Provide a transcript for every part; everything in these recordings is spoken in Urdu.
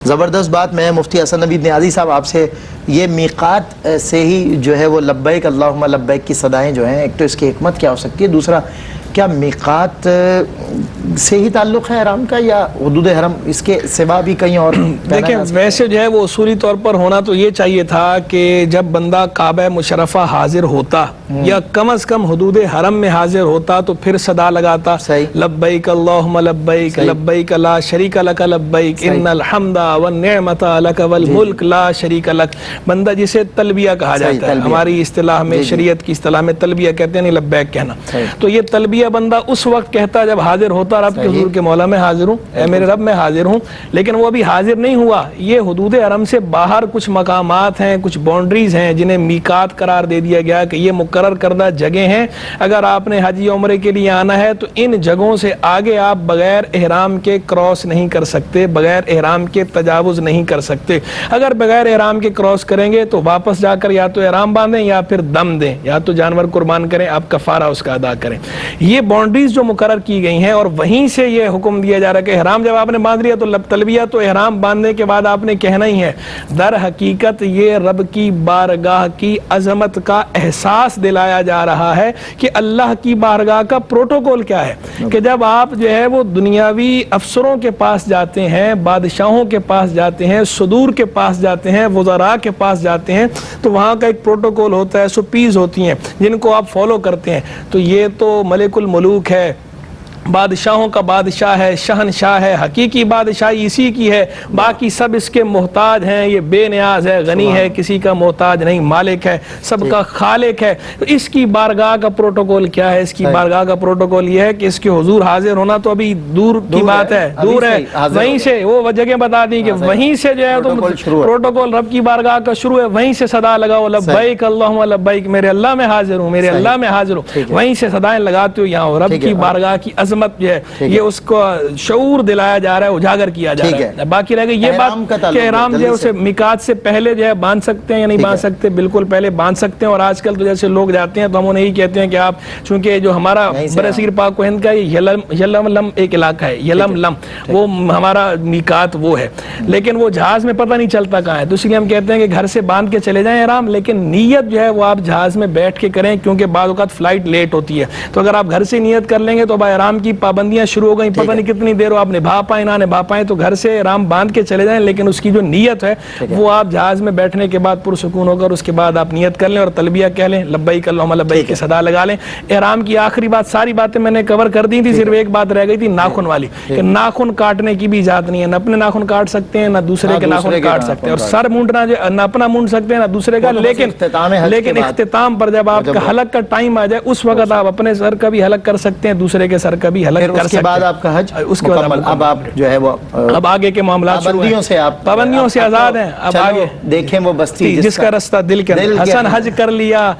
زبردست بات. میں مفتی حسن نوید نیازی صاحب آپ سے یہ میقات سے ہی جو ہے وہ لبیک اللہم لبیک کی صدائیں جو ہیں، ایک تو اس کی حکمت کیا ہو سکتی ہے، دوسرا کیا میقات سے ہی تعلق ہے حرام کا یا حدود حرم اس کے سوا بھی کہیں اور؟ دیکھیں ویسے جو ہے وہ اصولی طور پر ہونا تو یہ چاہیے تھا کہ جب بندہ کعبہ مشرفہ حاضر ہوتا یا کم از کم حدود حرم میں حاضر ہوتا تو پھر صدا لگاتا لبیک اللہم لبیک لبیک لا شریک لک لبیک ان الحمد والنعمت لک والملک لا شریک لک. بندہ جسے تلبیہ کہا جاتا ہے، ہماری اصطلاح میں شریعت کی اصطلاح میں تلبیہ کہتے ہیں، نہیں لبیک کہنا. تو یہ تلبیہ بندہ اس وقت کہتا جب حاضر ہوتا رب کے حضور کے مولا میں حاضر ہوں، اے میرے رب میں حاضر ہوں. لیکن وہ ابھی حاضر نہیں ہوا، یہ حدود حرم سے باہر کچھ مقامات ہیں، کچھ باؤنڈریز ہیں جنہیں میقات قرار دے دیا گیا کہ یہ مقرر کردہ جگہ ہیں. اگر آپ نے حج یا عمرے کے لیے آنا ہے تو ان جگہوں سے آگے آپ بغیر احرام کے کراس نہیں کر سکتے، بغیر احرام کے تجاوز نہیں کر سکتے. اگر بغیر احرام کے کراس کریں گے تو واپس جا کر یا تو احرام باندھیں یا پھر دم دیں، یا تو جانور قربان کریں، آپ کفارہ اس کا ادا کریں. یہ باؤنڈریز جو مقرر کی گئی ہیں اور وہیں سے یہ حکم دیا جا رہا ہے کہ احرام جب آپ نے باندھ لیا تو تلبیہ تو احرام باندھنے کے بعد آپ نے کہنا ہی ہے. در حقیقت یہ رب کی بارگاہ کی عظمت کا احساس دلایا جا رہا ہے کہ اللہ کی بارگاہ کا پروٹوکول کیا ہے، کہ جب آپ جو ہے وہ دنیاوی افسروں کے پاس جاتے ہیں، بادشاہوں کے پاس جاتے ہیں، صدور کے پاس جاتے ہیں، وزراء کے پاس جاتے ہیں، تو وہاں کا ایک پروٹوکول ہوتا ہے، سپیز ہوتی ہیں جن کو آپ فالو کرتے ہیں. تو یہ تو ملک الملوک ہے، بادشاہوں کا بادشاہ ہے، شہنشاہ ہے، حقیقی بادشاہی اسی کی ہے، باقی سب اس کے محتاج ہیں. یہ بے نیاز ہے، غنی ہے، کسی کا محتاج نہیں، مالک ہے، سب کا خالق ہے. تو اس کی بارگاہ کا پروٹوکول کیا ہے؟ اس کی بارگاہ کا پروٹوکول یہ ہے کہ اس کے حضور حاضر ہونا تو ابھی دور کی بات ہے، دور ہے. وہیں سے وہ جگہ بتا دی کہ وہیں سے جو ہے تو پروٹوکول رب کی بارگاہ کا شروع ہے. وہیں سے صدا لگاؤ لبیک اللہم لبیک، میرے اللہ میں حاضر ہوں، میرے اللہ میں حاضر ہوں. وہیں سے صدائیں لگاتے ہو یہاں رب کی بارگاہ کی عظمت جو ہے یہ اس کو شعور دلایا جا رہا ہے، اجاگر کیا جا رہا ہے. باقی رہ گئی یہ بات کہ احرام جو ہے اسے میقات سے پہلے جو ہے باندھ سکتے ہیں یا نہیں باندھ سکتے. بالکل پہلے باندھ سکتے ہیں. اور آج کل تو جیسے لوگ جاتے ہیں تو ہم انہیں یہی کہتے ہیں کہ آپ چونکہ جو ہمارا برصغیر پاک و ہند کا یلملم ایک علاقہ ہے، یلملم وہ ہمارا میقات وہ ہے، لیکن وہ جہاز میں پتہ نہیں چلتا کہاں ہے. تو اس لیے ہم کہتے ہیں کہ گھر سے باندھ کے چلے جائیں احرام، لیکن نیت جو ہے وہ آپ جہاز میں بیٹھ کے کریں، کیونکہ بعض اوقات فلائٹ لیٹ ہوتی ہے. تو اگر آپ گھر سے نیت کر لیں گے تو اب احرام کی پابندیاں شروع ہو گئی، پتہ نہیں کتنی دیر آپ نبھا پائیں نہ نبھا پائیں. تو گھر سے احرام باندھ کے چلے جائیں، لیکن اس کی جو نیت ہے وہ آپ جہاز میں بیٹھنے کے بعد پرسکون ہو کر اس کے بعد آپ نیت کر لیں اور تلبیہ کہہ لیں، لبیک اللہم لبیک کی صدا لگا لیں. احرام کی آخری بات، ساری باتیں میں نے کور کر دی تھی، صرف ایک بات رہ گئی تھی ناخن والی، کہ ناخن کاٹنے کی بھی اجازت نہیں ہے. نہ اپنے ناخن کاٹ سکتے ہیں، نہ دوسرے کے ناخن کاٹ سکتے ہیں. اور سر مونڈنا جو نہ اپنا مونڈ سکتے ہیں نہ دوسرے کا. لیکن اختتام پر جب آپ کا حلق کا ٹائم آ جائے اس وقت آپ اپنے سر کا بھی حلق کر سکتے ہیں، دوسرے کے سر کا بھی حلق کر سکتے ہیں. بعد آپ کا حج اس کے بعد اب آپ جو ہے وہ اب آگے کے معاملات پابندیوں سے آزاد ہیں. اب آگے دیکھیں وہ بستی جس کا رستہ دل کے اندر، حسن حج کر لیا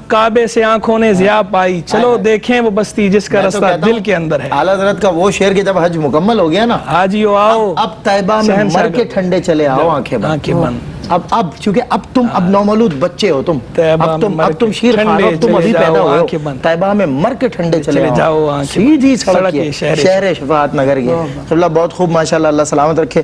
کعبے سے آنکھوں نے ضیا پائی، چلو دیکھیں وہ بستی جس کا رستہ دل کے اندر ہے. اعلیٰ حضرت کا وہ شعر کہ جب حج مکمل ہو گیا نا، حاجیو آؤ اب طیبہ میں مر کے ٹھنڈے چلے آؤ آنکھیں بند. اب چونکہ اب تم اب نومولود بچے ہو، اب تم شیر خان ہو، تم ابھی پیدا ہوئے ہو. طیبہ میں مر کے ٹھنڈے چلے جاؤ، سیدھی سڑک ہے شہر شفاعت نگر کی. بہت خوب، ماشاءاللہ، اللہ سلامت رکھے.